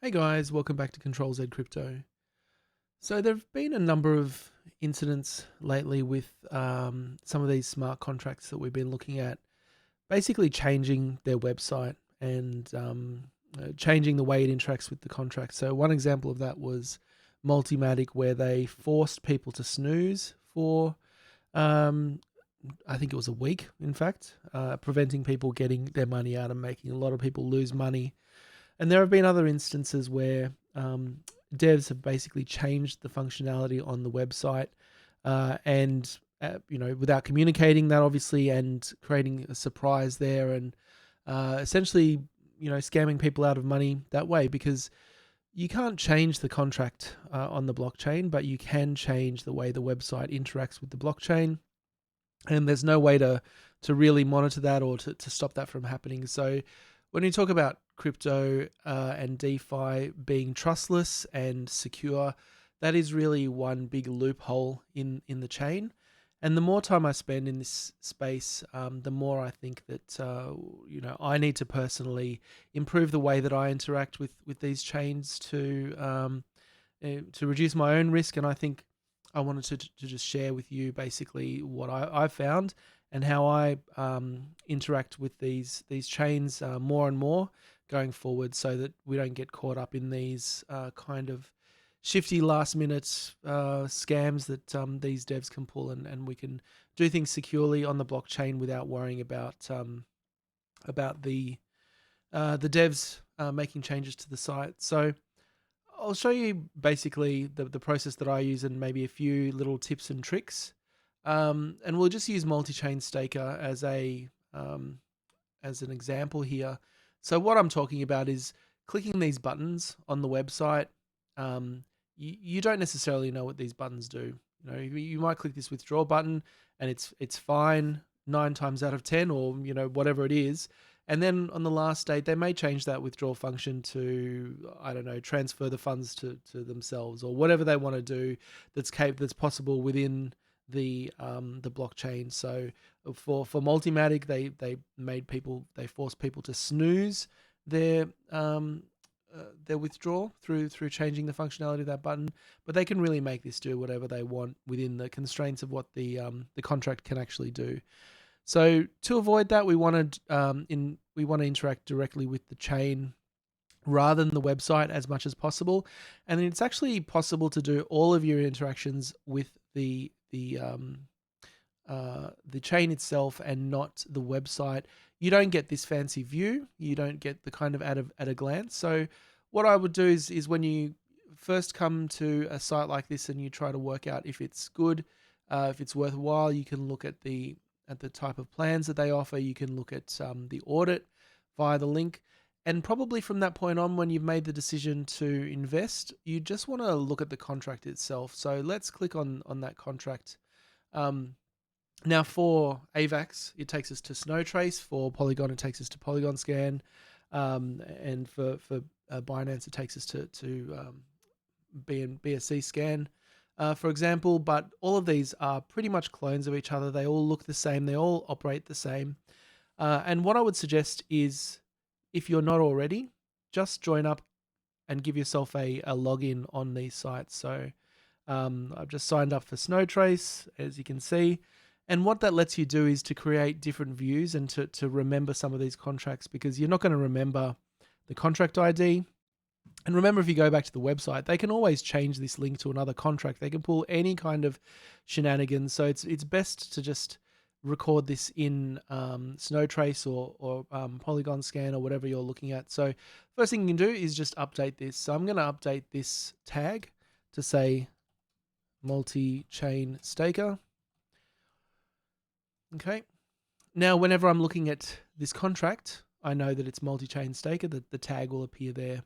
Hey guys, welcome back to Control Z Crypto. So there have been a number of incidents lately with some of these smart contracts that we've been looking at, basically changing their website and changing the way it interacts with the contract. So one example of that was Multimatic, where they forced people to snooze for, um, I think it was a week, in fact, preventing people getting their money out and making a lot of people lose money. And there have been other instances where devs have basically changed the functionality on the website, without communicating that obviously, and creating a surprise there, and essentially, scamming people out of money that way, because you can't change the contract on the blockchain, but you can change the way the website interacts with the blockchain. And there's no way to really monitor that or to stop that from happening. So when you talk about crypto and DeFi being trustless and secure, that is really one big loophole in the chain. And the more time I spend in this space, the more I think that I need to personally improve the way that I interact with these chains to reduce my own risk. And I think I wanted to just share with you basically what I've found and how I interact with these chains more and more going forward, so that we don't get caught up in these kind of shifty last minute scams that these devs can pull, and we can do things securely on the blockchain without worrying about the devs making changes to the site. So I'll show you basically the process that I use and maybe a few little tips and tricks. And we'll just use multi-chain staker as an example here. So what I'm talking about is clicking these buttons on the website. You don't necessarily know what these buttons do. You might click this withdraw button and it's fine 9 times out of 10, or whatever it is. And then on the last date, they may change that withdrawal function to, I don't know, transfer the funds to themselves, or whatever they want to do that's possible within the blockchain. So for Multimatic, they forced people to snooze their withdrawal through changing the functionality of that button, but they can really make this do whatever they want within the constraints of what the contract can actually do. So to avoid that, we want to interact directly with the chain rather than the website as much as possible. And it's actually possible to do all of your interactions with the chain itself and not the website. You don't get this fancy view. You don't get the kind of at a glance. So what I would do is when you first come to a site like this and you try to work out if it's good, if it's worthwhile, you can look at the type of plans that they offer. You can look at the audit via the link. And probably from that point on, when you've made the decision to invest, you just want to look at the contract itself. So let's click on that contract. Now for AVAX, it takes us to Snowtrace. For Polygon, it takes us to Polygon Scan. And for Binance, it takes us to BSC Scan, for example. But all of these are pretty much clones of each other. They all look the same. They all operate the same. And what I would suggest is, if you're not already, just join up and give yourself a login on these sites. So I've just signed up for Snowtrace, as you can see. And what that lets you do is to create different views and to remember some of these contracts, because you're not going to remember the contract ID. And remember, if you go back to the website, they can always change this link to another contract. They can pull any kind of shenanigans. So it's best to just record this in Snowtrace or Polygon Scan or whatever you're looking at. So first thing you can do is just update this. So I'm going to update this tag to say multi-chain staker. Okay. Now, whenever I'm looking at this contract, I know that it's multi-chain staker, that the tag will appear there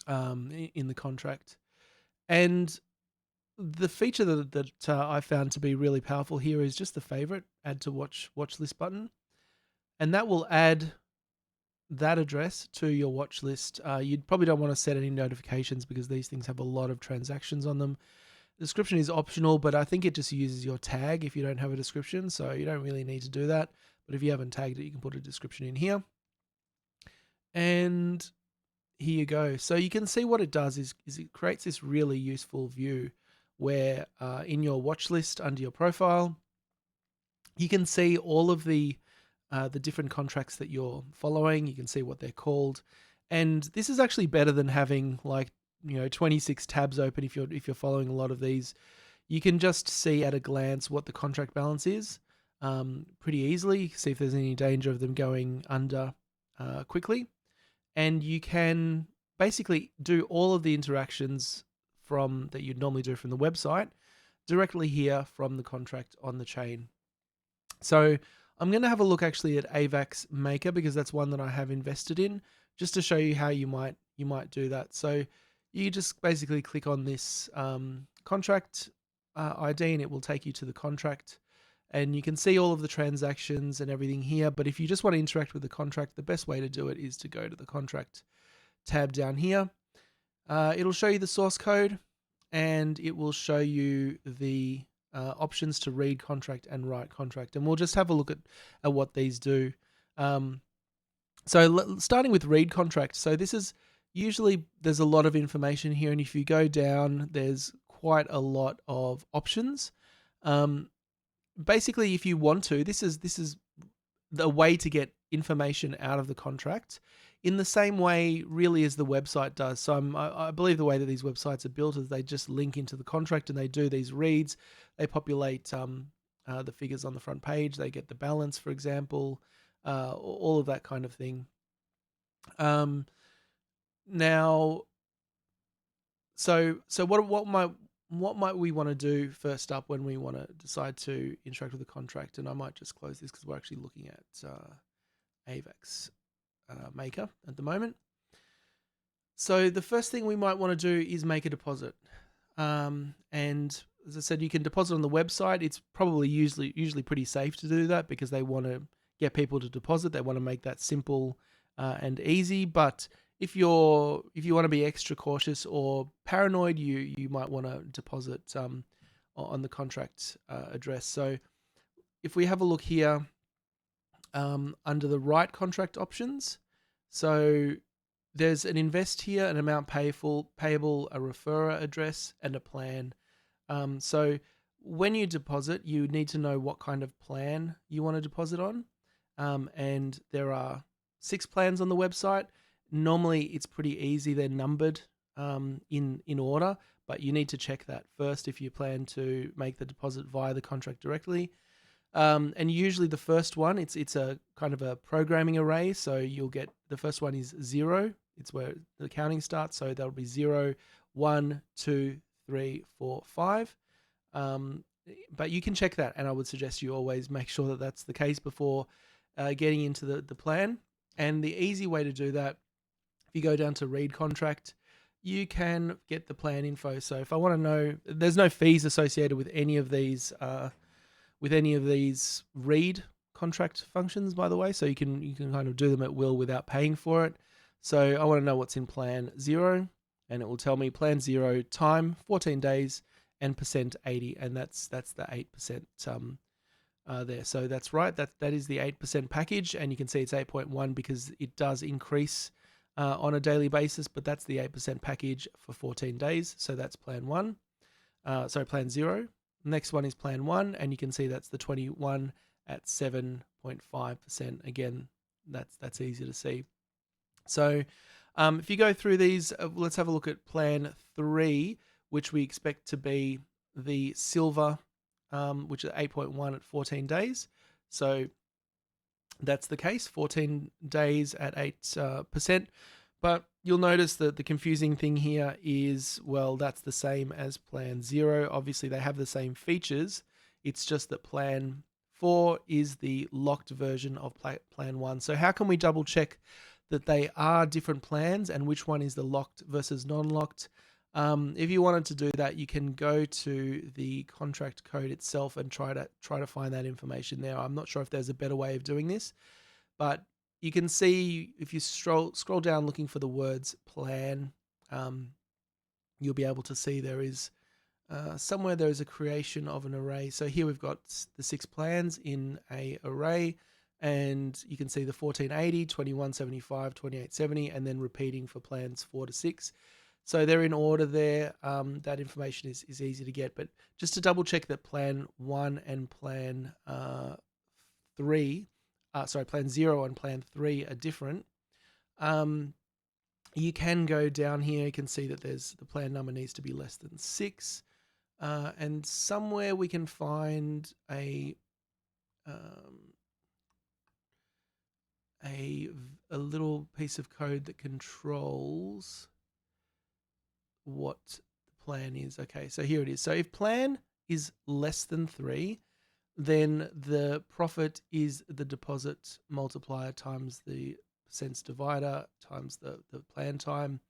in the contract. And the feature that I found to be really powerful here is just the favorite, add to watch list button. And that will add that address to your watch list. You probably don't want to set any notifications because these things have a lot of transactions on them. The description is optional, but I think it just uses your tag if you don't have a description, so you don't really need to do that. But if you haven't tagged it, you can put a description in here. And here you go. So you can see what it does is it creates this really useful view where in your watch list under your profile, you can see all of the different contracts that you're following. You can see what they're called, and this is actually better than having like 26 tabs open if you're following a lot of these. You can just see at a glance what the contract balance is pretty easily. See if there's any danger of them going under quickly, and you can basically do all of the interactions from that you'd normally do from the website directly here from the contract on the chain. So I'm going to have a look actually at AVAX Maker because that's one that I have invested in, just to show you how you might do that. So you just basically click on this contract ID and it will take you to the contract, and you can see all of the transactions and everything here. But if you just want to interact with the contract, the best way to do it is to go to the contract tab down here. It'll show you the source code, and it will show you the options to read contract and write contract. And we'll just have a look at what these do. So starting with read contract. So this is usually, there's a lot of information here, and if you go down, there's quite a lot of options. Basically, if you want to, this is the way to get information out of the contract in the same way really as the website does. So I believe the way that these websites are built is they just link into the contract and they do these reads. They populate the figures on the front page. They get the balance, for example, all of that kind of thing. Now, so what might we want to do first up when we want to decide to interact with the contract? And I might just close this because we're actually looking at AVAX Maker at the moment. So the first thing we might want to do is make a deposit. And as I said, you can deposit on the website. It's probably usually pretty safe to do that because they want to get people to deposit. They want to make that simple and easy. But if you want to be extra cautious or paranoid, you might want to deposit on the contract address. So if we have a look here under the right contract options, so there's an invest here, an amount payable, a referrer address, and a plan. So when you deposit, you need to know what kind of plan you want to deposit on. And there are 6 plans on the website. Normally it's pretty easy. They're numbered in order, but you need to check that first if you plan to make the deposit via the contract directly. And usually the first one, it's a kind of a programming array. So you'll get, the first one is 0. It's where the counting starts. So that'll be 0, 1, 2, 3, 4, 5. But you can check that, and I would suggest you always make sure that that's the case before getting into the plan. And the easy way to do that, if you go down to read contract, you can get the plan info. So if I want to know, there's no fees associated with any of these read contract functions, by the way. So you can kind of do them at will without paying for it. So I want to know what's in plan 0, and it will tell me plan 0, time 14 days, and percent 80, and that's the 8% there. So that's right. That is the 8% package, and you can see it's 8.1 because it does increase on a daily basis, but that's the 8% package for 14 days. So that's plan 1. Plan 0. Next one is plan 1, and you can see that's the 21 at 7.5%. Again, that's easy to see. So if you go through these, let's have a look at plan 3, which we expect to be the silver, which is 8.1 at 14 days. So that's the case, 14 days at 8%. But you'll notice that the confusing thing here is, well, that's the same as plan 0. Obviously, they have the same features. It's just that plan 4 is the locked version of plan 1. So how can we double check that they are different plans and which one is the locked versus non-locked? If you wanted to do that, you can go to the contract code itself and try to find that information there. I'm not sure if there's a better way of doing this, but you can see if you scroll down looking for the words plan, you'll be able to see there is somewhere there is a creation of an array. So here we've got the 6 plans in a array, and you can see the 1480, 2175, 2870, and then repeating for plans 4 to 6. So they're in order there. That information is easy to get, but just to double check that plan 1 and plan 3, plan 0 and plan 3 are different. You can go down here. You can see that there's the plan number needs to be less than 6, and somewhere we can find a little piece of code that controls what the plan is. Okay, so here it is. So if plan is less than 3, then the profit is the deposit multiplier times the percents divider times the plan time.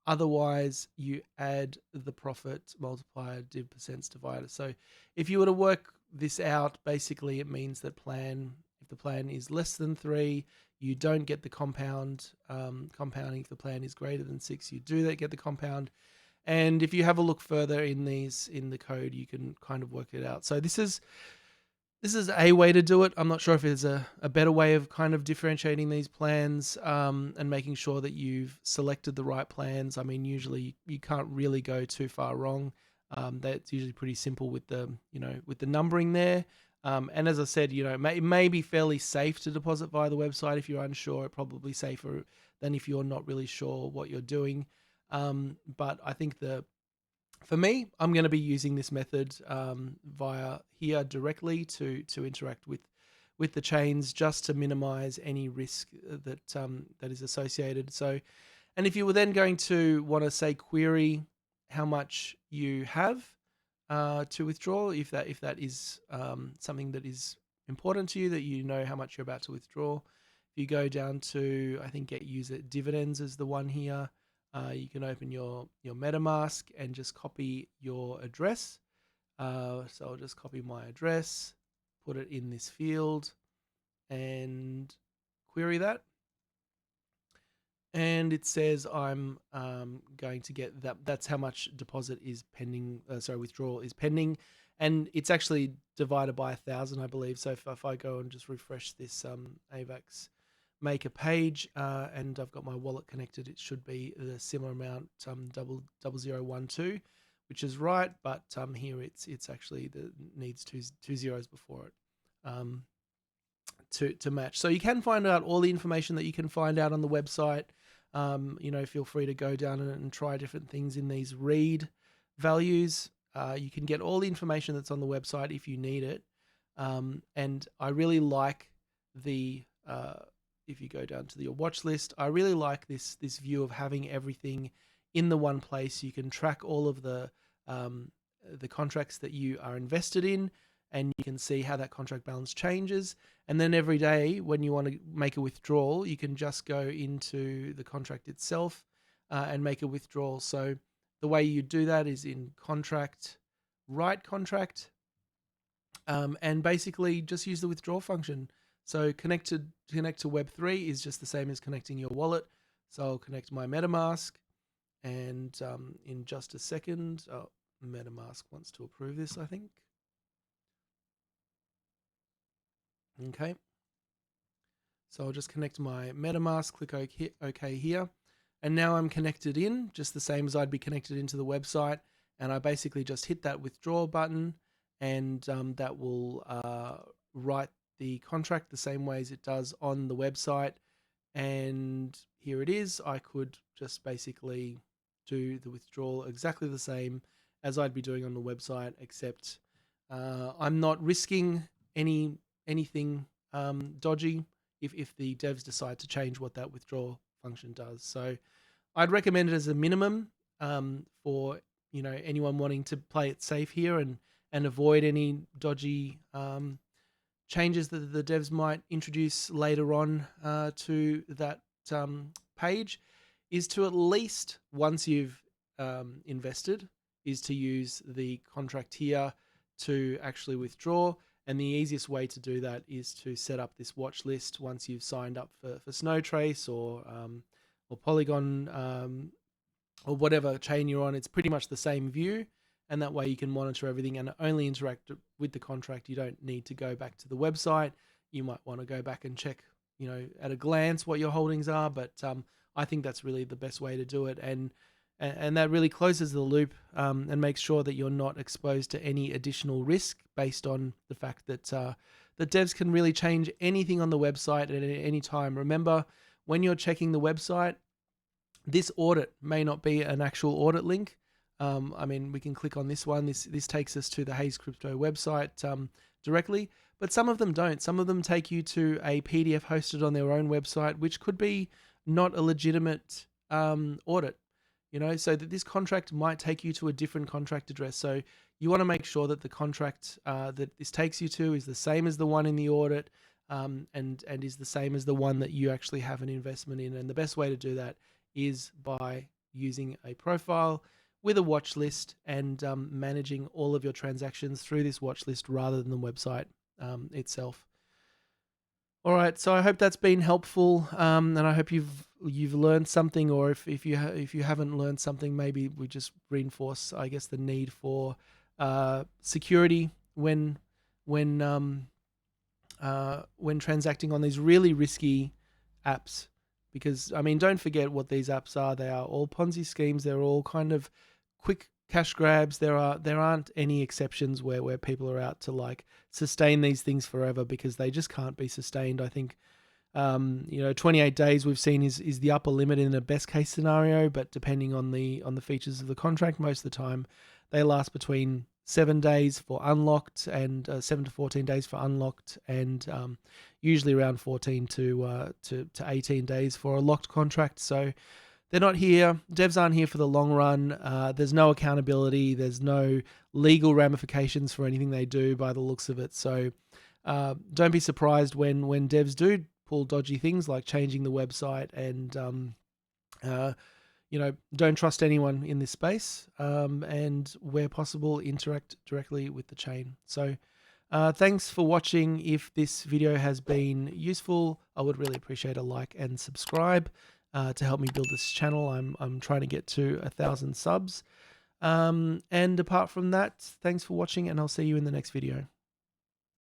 Otherwise, you add the profit multiplier div percents divider. So if you were to work this out, basically it means that if the plan is less than 3, you don't get the compounding. If the plan is greater than 6, you do get the compound. And if you have a look further in the code, you can kind of work it out. So this is a way to do it. I'm not sure if there's a better way of kind of differentiating these plans and making sure that you've selected the right plans. I mean, usually you can't really go too far wrong. That's usually pretty simple with the numbering there. And as I said, it may be fairly safe to deposit via the website. If you're unsure, it's probably safer than if you're not really sure what you're doing. But I think for me, I'm going to be using this method via here directly to interact with the chains, just to minimize any risk that is associated. So, and if you were then going to want to say query how much you have to withdraw, if that is something that is important to you, that you know how much you're about to withdraw, if you go down to, I think, get user dividends is the one here. You can open your MetaMask and just copy your address. So I'll just copy my address, put it in this field, and query that. And it says I'm going to get that. That's how much deposit is pending. Withdrawal is pending, and it's actually divided by 1,000, I believe. So if I go and just refresh this AVAX make a page, and I've got my wallet connected, it should be the similar amount, 0012, which is right, but here it's actually needs two zeros before it to match. So you can find out all the information that you can find out on the website. Feel free to go down and try different things in these read values. You can get all the information that's on the website if you need it. And I really like if you go down to your watch list, I really like this view of having everything in the one place. You can track all of the contracts that you are invested in, and you can see how that contract balance changes. And then every day when you want to make a withdrawal, you can just go into the contract itself and make a withdrawal. So the way you do that is in contract, write contract, and basically just use the withdrawal function. So connect to Web3 is just the same as connecting your wallet. So I'll connect my MetaMask, and in just a second, MetaMask wants to approve this, I think. Okay. So I'll just connect my MetaMask, click OK here. And now I'm connected in, just the same as I'd be connected into the website. And I basically just hit that withdraw button, and that will write the contract the same way as it does on the website. And here it is. I could just basically do the withdrawal exactly the same as I'd be doing on the website, except I'm not risking anything dodgy if the devs decide to change what that withdrawal function does. So I'd recommend it as a minimum for anyone wanting to play it safe here and avoid any dodgy changes that the devs might introduce later on to that page, is to at least, once you've invested, is to use the contract here to actually withdraw. And the easiest way to do that is to set up this watch list once you've signed up for Snowtrace or Polygon or whatever chain you're on. It's pretty much the same view, and that way you can monitor everything and only interact with the contract. You don't need to go back to the website. you might want to go back and check, at a glance what your holdings are. But I think that's really the best way to do it, and that really closes the loop, and makes sure that you're not exposed to any additional risk based on the fact that the devs can really change anything on the website at any time. Remember, when you're checking the website, this audit may not be an actual audit link. I mean, we can click on this one. This takes us to the Hayes Crypto website directly, but some of them don't. Some of them take you to a PDF hosted on their own website, which could be not a legitimate audit. So that this contract might take you to a different contract address. So you want to make sure that the contract that this takes you to is the same as the one in the audit, and is the same as the one that you actually have an investment in. And the best way to do that is by using a profile with a watch list, and managing all of your transactions through this watch list rather than the website itself. All right, so I hope that's been helpful, and I hope you've learned something, or if you haven't learned something, maybe we just reinforce, I guess, the need for security when transacting on these really risky apps. Because, I mean, don't forget what these apps are. They are all Ponzi schemes. They're all kind of quick cash grabs. There aren't any exceptions where people are out to like sustain these things forever, because they just can't be sustained. I think 28 days we've seen is the upper limit in the best case scenario, but depending on the features of the contract, most of the time they last between 7 days for unlocked, and 7 to 14 days for unlocked, and usually around 14 to 18 days for a locked contract. So they're not here. Devs aren't here for the long run. There's no accountability. There's no legal ramifications for anything they do by the looks of it. So don't be surprised when devs do pull dodgy things like changing the website, and don't trust anyone in this space, and where possible, interact directly with the chain. So thanks for watching. If this video has been useful, I would really appreciate a like and subscribe to help me build this channel. I'm trying to get to 1,000 subs. And apart from that, thanks for watching, and I'll see you in the next video.